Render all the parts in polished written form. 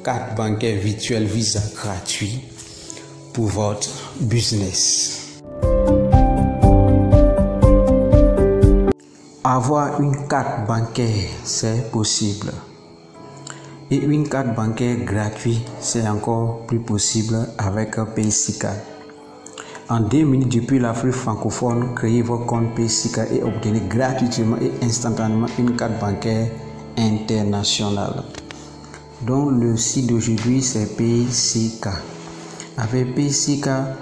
Carte bancaire virtuelle Visa gratuit pour votre business. Avoir une carte bancaire, c'est possible. Et une carte bancaire gratuite, c'est encore plus possible avec PaySika. En 2 minutes depuis l'Afrique francophone, créez votre compte PaySika et obtenez gratuitement et instantanément une carte bancaire internationale. Donc le site d'aujourd'hui c'est PaySika. Avec PaySika,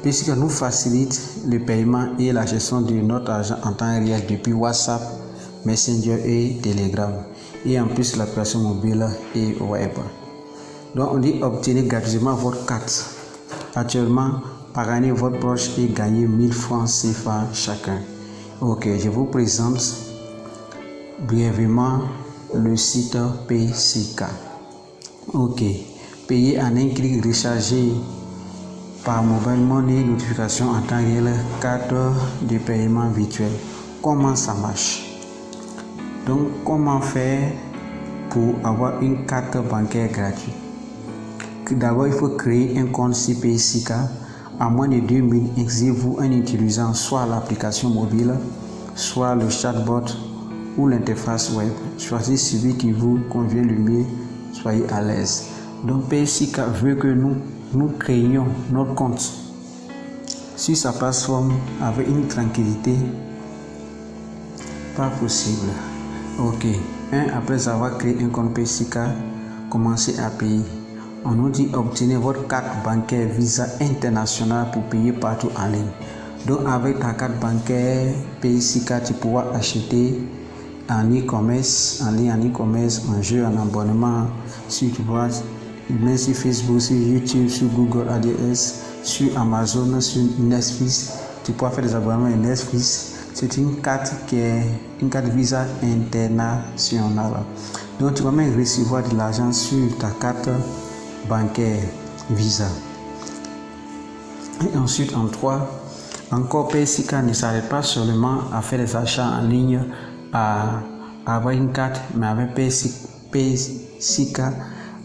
PaySika nous facilite le paiement et la gestion de notre argent en temps réel depuis WhatsApp, Messenger et Telegram. Et en plus l'application mobile et web. Donc on dit obtenez gratuitement votre carte. Actuellement, parrainez votre proche et gagnez 1000 francs CFA chacun. Ok, je vous présente brièvement le site PaySika. Ok, payer en un clic, recharger par mobile money, notification en temps réel, carte de paiement virtuel. Comment ça marche? Donc, comment faire pour avoir une carte bancaire gratuite? D'abord, il faut créer un compte sur PaySika. À moins de 2 minutes, inscrivez-vous en utilisant soit l'application mobile, soit le chatbot ou l'interface web. Choisissez celui qui vous convient le mieux, soyez à l'aise. Donc PaySika veut que nous créions notre compte sur sa plateforme avec une tranquillité pas possible. Ok, après avoir créé un compte PaySika, commencez à payer. On nous dit obtenez votre carte bancaire Visa internationale pour payer partout en ligne. Donc avec ta carte bancaire PaySika, tu pourras acheter en e-commerce, en ligne, en e-commerce, en jeu, en abonnement, sur même sur Facebook, sur YouTube, sur Google ADS, sur Amazon, sur Netflix. Tu pourras faire des abonnements à Netflix. C'est une carte qui est une carte Visa internationale. Donc tu vas même recevoir de l'argent sur ta carte bancaire Visa. Et ensuite en 3, encore PaySika ne s'arrête pas seulement à faire des achats en ligne, à avoir une carte, mais avec PaySika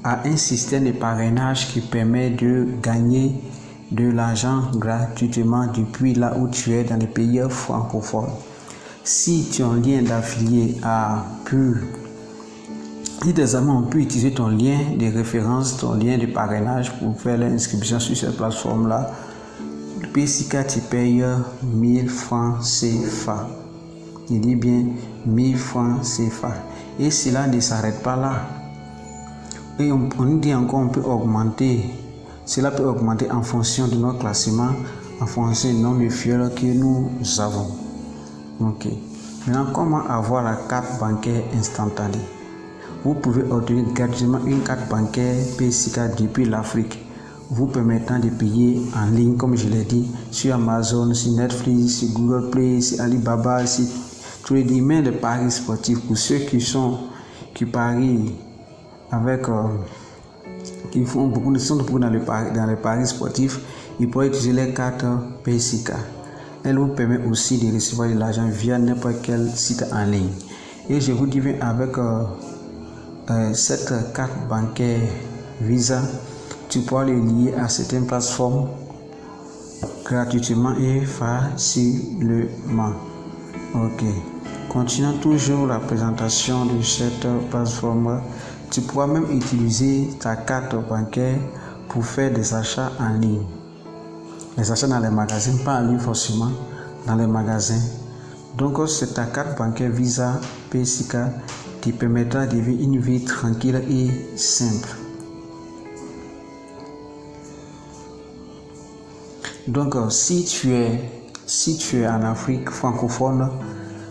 a un système de parrainage qui permet de gagner de l'argent gratuitement depuis là où tu es dans les pays francophones. Si ton lien d'affilié a pu, si tes amis ont pu utiliser ton lien de référence, ton lien de parrainage pour faire l'inscription sur cette plateforme-là, PaySika te paye 1000 francs CFA. Il dit bien 1000 francs CFA. Et cela ne s'arrête pas là. Et on dit encore, on peut augmenter. Cela peut augmenter en fonction de notre classement, en fonction du nombre de fioles que nous avons. Ok. Maintenant, comment avoir la carte bancaire instantanée? Vous pouvez obtenir gratuitement une carte bancaire PaySika depuis l'Afrique, vous permettant de payer en ligne, comme je l'ai dit, sur Amazon, sur Netflix, sur Google Play, sur Alibaba, sur tous les domaines de paris sportifs. Pour ceux qui parient avec, qui font beaucoup dans les paris sportifs, ils pourraient utiliser les cartes PaySika. Elle vous permet aussi de recevoir de l'argent via n'importe quel site en ligne. Et je vous dis bien avec cette carte bancaire Visa, tu pourras les lier à certaines plateformes gratuitement et facilement. Ok. Continuons toujours la présentation de cette plateforme. Tu pourras même utiliser ta carte bancaire pour faire des achats en ligne. Les achats dans les magasins, pas en ligne forcément, dans les magasins. Donc c'est ta carte bancaire Visa PaySika qui permettra de vivre une vie tranquille et simple. Donc si tu es en Afrique francophone,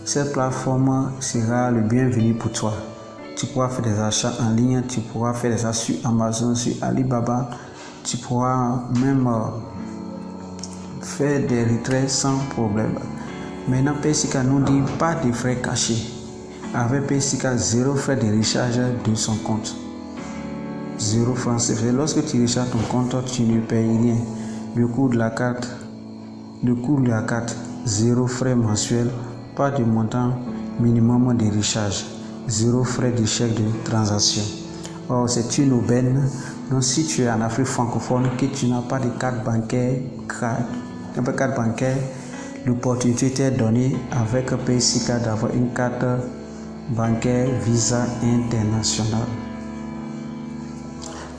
cette plateforme sera le bienvenu pour toi. Tu pourras faire des achats en ligne, tu pourras faire des achats sur Amazon, sur Alibaba, tu pourras même faire des retraits sans problème. Maintenant, PaySika nous dit pas de frais cachés. Avec PaySika, 0 frais de recharge de son compte. 0 francs CFA. Lorsque tu recharges ton compte, tu ne payes rien. Le coût de la carte, 0 frais mensuels, pas de montant minimum de recharge. 0 frais de chèque de transaction. Or, c'est une aubaine. Donc, si tu es en Afrique francophone, que tu n'as pas de carte bancaire, l'opportunité t'est donnée avec PaySika d'avoir une carte bancaire Visa internationale.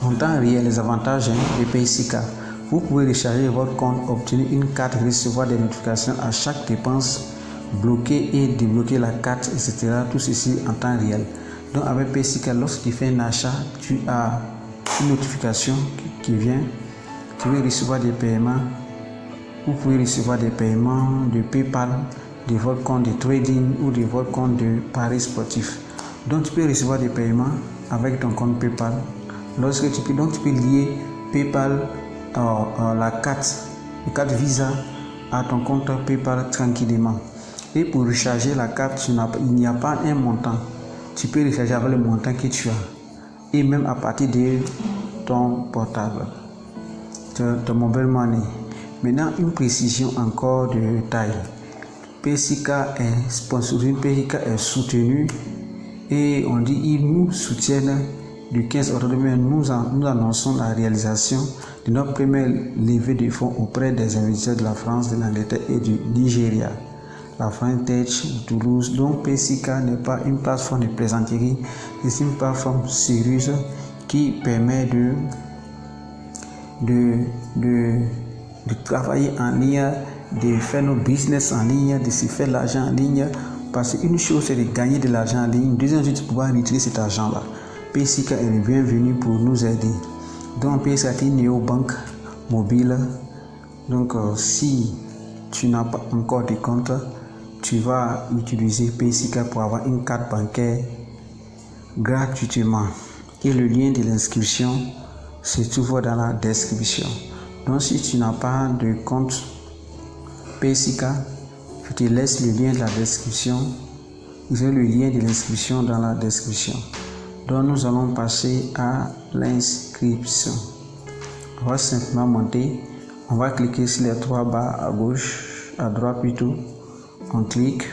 En temps réel, les avantages de PaySika. Vous pouvez recharger votre compte, obtenir une carte, recevoir des notifications à chaque dépense, bloquer et débloquer la carte, etc. Tout ceci en temps réel. Donc avec PaySika, lorsque tu fais un achat, tu as une notification qui vient. Tu veux recevoir des paiements. Vous pouvez recevoir des paiements de PayPal, de votre compte de trading ou de votre compte de paris sportif. Donc tu peux recevoir des paiements avec ton compte PayPal. Lorsque tu peux lier PayPal la carte Visa à ton compte PayPal tranquillement. Et pour recharger la carte, il n'y a pas un montant. Tu peux recharger avec le montant que tu as. Et même à partir de ton portable, ton mobile money. Maintenant, une précision encore de taille. PaySika est sponsorisé, PaySika est soutenu et on dit qu'ils nous soutiennent. Du 15 octobre, nous annonçons la réalisation de notre première levée de fonds auprès des investisseurs de la France, de l'Angleterre et du Nigeria. La France Tech de Toulouse. Donc PaySika n'est pas une plateforme de plaisanterie, c'est une plateforme sérieuse qui permet de travailler en ligne, de faire nos business en ligne, de se faire l'argent en ligne. Parce qu'une chose c'est de gagner de l'argent en ligne, deuxième chose c'est de pouvoir retirer cet argent-là. PaySika est bienvenu pour nous aider. Donc PaySika est une néobanque mobile. Donc si tu n'as pas encore de compte, tu vas utiliser PaySika pour avoir une carte bancaire gratuitement. Et le lien de l'inscription se trouve dans la description. Donc si tu n'as pas de compte PaySika, je te laisse le lien de la description. J'ai le lien de l'inscription dans la description. Donc nous allons passer à l'inscription. On va simplement monter. On va cliquer sur les 3 barres à gauche, à droite plutôt. On clique.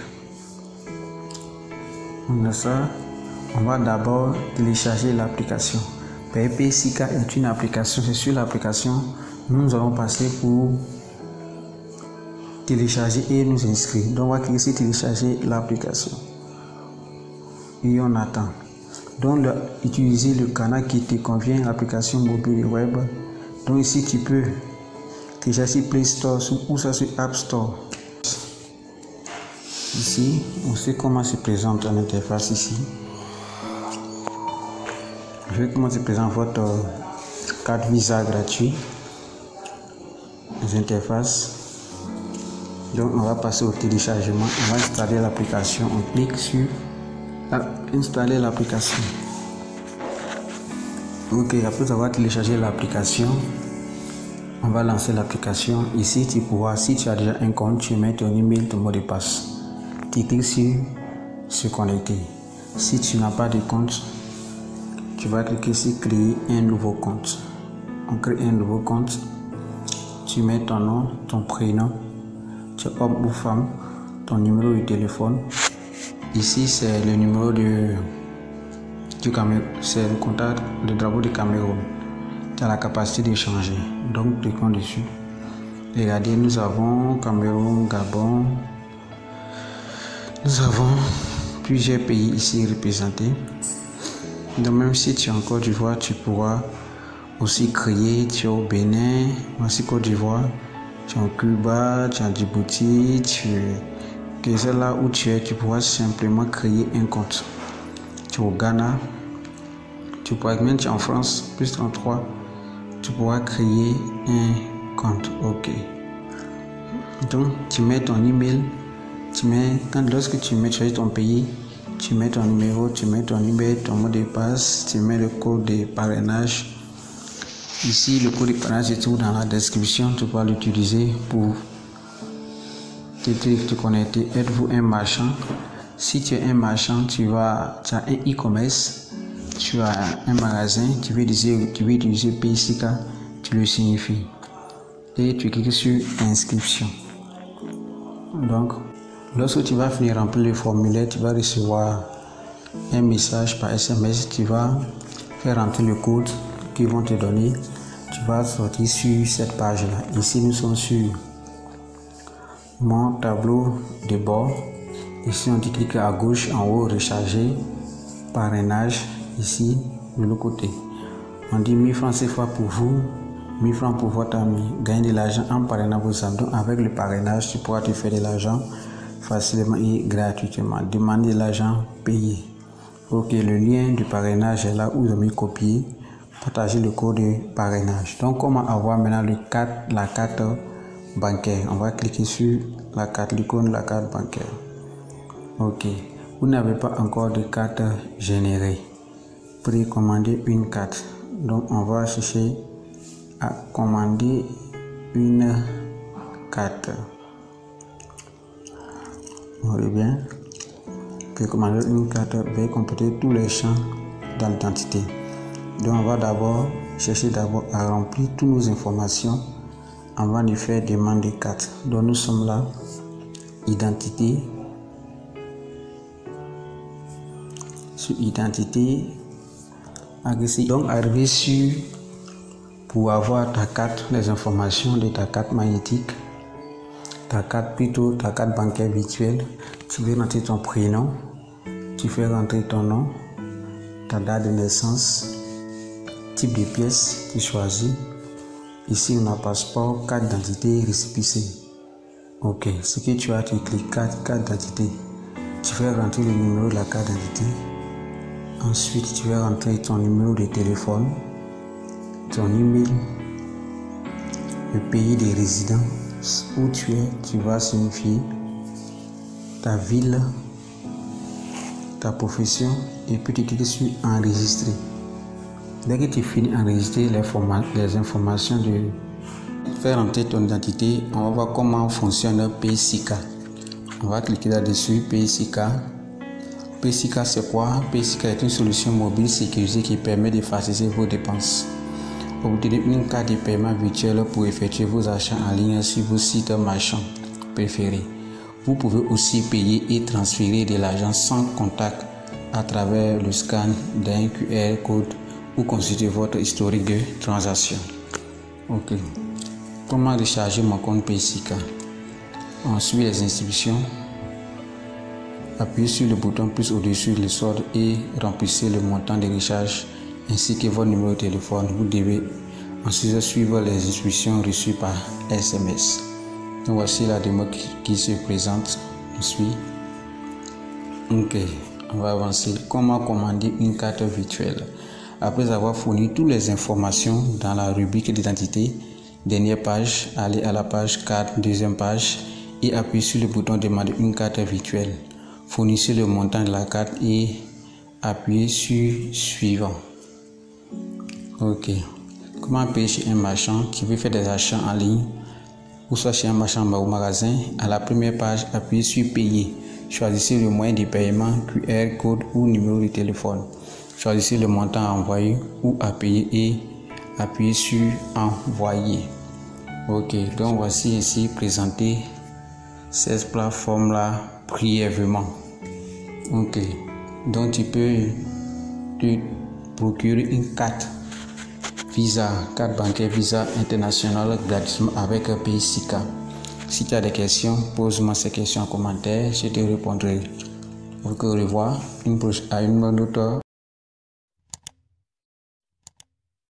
On a ça. On va d'abord télécharger l'application. PaySika est une application. C'est sur l'application nous allons passer pour télécharger et nous inscrire. Donc on va cliquer sur télécharger l'application. Et on attend. Donc utiliser le canal qui te convient, l'application mobile et web. Donc ici tu peux télécharger Play Store ou ça sur App Store. Ici on sait comment se présente l'interface ici. Je vais comment se présente votre carte Visa gratuit. Les interfaces. Donc on va passer au téléchargement. On va installer l'application. On clique sur installer l'application. Ok, après avoir téléchargé l'application, on va lancer l'application. Ici tu pourras, si tu as déjà un compte, tu mets ton email, ton mot de passe. Tu cliques sur se connecter. Si tu n'as pas de compte, tu vas cliquer sur créer un nouveau compte. On crée un nouveau compte. Tu mets ton nom, ton prénom, tu es homme ou femme, ton numéro de téléphone. Ici c'est le numéro du Cameroun, c'est le contact, le drapeau du Cameroun. Tu as la capacité d'échanger. Donc cliquons dessus. Regardez, nous avons Cameroun, Gabon. Nous avons plusieurs pays ici représentés. Donc même si tu es en Côte d'Ivoire, tu pourras aussi créer. Tu es au Bénin, aussi Côte d'Ivoire, tu es en Cuba, tu es en Djibouti, que c'est là où tu es, tu pourras simplement créer un compte. Tu es au Ghana, tu pourras, même tu es en France, plus 33, tu pourras créer un compte. Ok. Donc tu mets ton email, lorsque tu mets ton pays, tu mets ton numéro, tu mets ton email, ton mot de passe, tu mets le code de parrainage. Ici, le code de parrainage se trouve dans la description. Tu peux l'utiliser pour te connecter. Êtes-vous un marchand? Si tu es un marchand, tu as un e-commerce, tu as un magasin, tu veux utiliser PaySika, tu le signifies. Et tu cliques sur inscription. Donc, lorsque tu vas finir remplir le formulaire, tu vas recevoir un message par SMS. Tu vas faire rentrer le code qu'ils vont te donner. Tu vas sortir sur cette page-là. Ici, nous sommes sur mon tableau de bord. Ici, on dit cliquer à gauche, en haut, recharger, parrainage. Ici, de l'autre côté, on dit 1000 francs CFA pour vous, 1000 francs pour votre ami. Gagner de l'argent en parrainant vos amis. Donc, avec le parrainage, tu pourras te faire de l'argent facilement et gratuitement. Demander de l'argent payé. Ok, le lien du parrainage est là où vous avez copié. Partager le code de parrainage. Donc, comment avoir maintenant la carte bancaire? On va cliquer sur la carte, l'icône de la carte bancaire. Ok, vous n'avez pas encore de carte générée. Précommander une carte. Donc, on va chercher à commander une carte. Vous voyez bien? Précommander une carte, veuillez compléter tous les champs dans l'identité. Donc, on va d'abord chercher à remplir toutes nos informations avant de faire demande de carte. Donc, nous sommes là, identité. Sur identité, donc arriver sur pour avoir ta carte, les informations de ta carte magnétique, ta carte bancaire virtuelle. Tu veux rentrer ton prénom, tu fais rentrer ton nom, ta date de naissance, type de pièce, tu choisis. Ici on a passeport, carte d'identité, récépissé. Ok, ce que tu as, tu cliques carte d'identité. Tu fais rentrer le numéro de la carte d'identité. Ensuite, tu vas rentrer ton numéro de téléphone, ton email, le pays de résidence où tu es, tu vas signifier ta ville, ta profession et puis tu cliques sur enregistrer. Dès que tu finis d'enregistrer les informations de faire rentrer ton identité, on va voir comment fonctionne PaySika. On va cliquer là-dessus, PaySika. PaySika c'est quoi? PaySika est une solution mobile sécurisée qui permet de faciliter vos dépenses. Obtenez une carte de paiement virtuelle pour effectuer vos achats en ligne sur vos sites marchands préférés. Vous pouvez aussi payer et transférer de l'argent sans contact à travers le scan d'un QR code ou consulter votre historique de transaction. Ok. Comment recharger mon compte PaySika? On suit les instructions. Appuyez sur le bouton plus au-dessus le solde et remplissez le montant de recharge ainsi que votre numéro de téléphone. Vous devez ensuite suivre les instructions reçues par SMS. Donc voici la démo qui se présente. On suit. Ok, on va avancer. Comment commander une carte virtuelle? Après avoir fourni toutes les informations dans la rubrique d'identité, dernière page, allez à la page carte, deuxième page et appuyez sur le bouton demander une carte virtuelle. Fournissez le montant de la carte et appuyez sur suivant. Ok. Comment payer chez un marchand qui veut faire des achats en ligne ou soit chez un marchand ou magasin? À la première page, appuyez sur payer. Choisissez le moyen de paiement, QR code ou numéro de téléphone. Choisissez le montant à envoyer ou à payer et appuyez sur envoyer. Ok. Donc voici ici présenté cette plateforme là brièvement. Ok, donc tu peux te procurer une carte Visa, carte bancaire Visa internationale gratuitement avec PaySika. Si tu as des questions, pose-moi ces questions en commentaire, je te répondrai. Au revoir, à une autre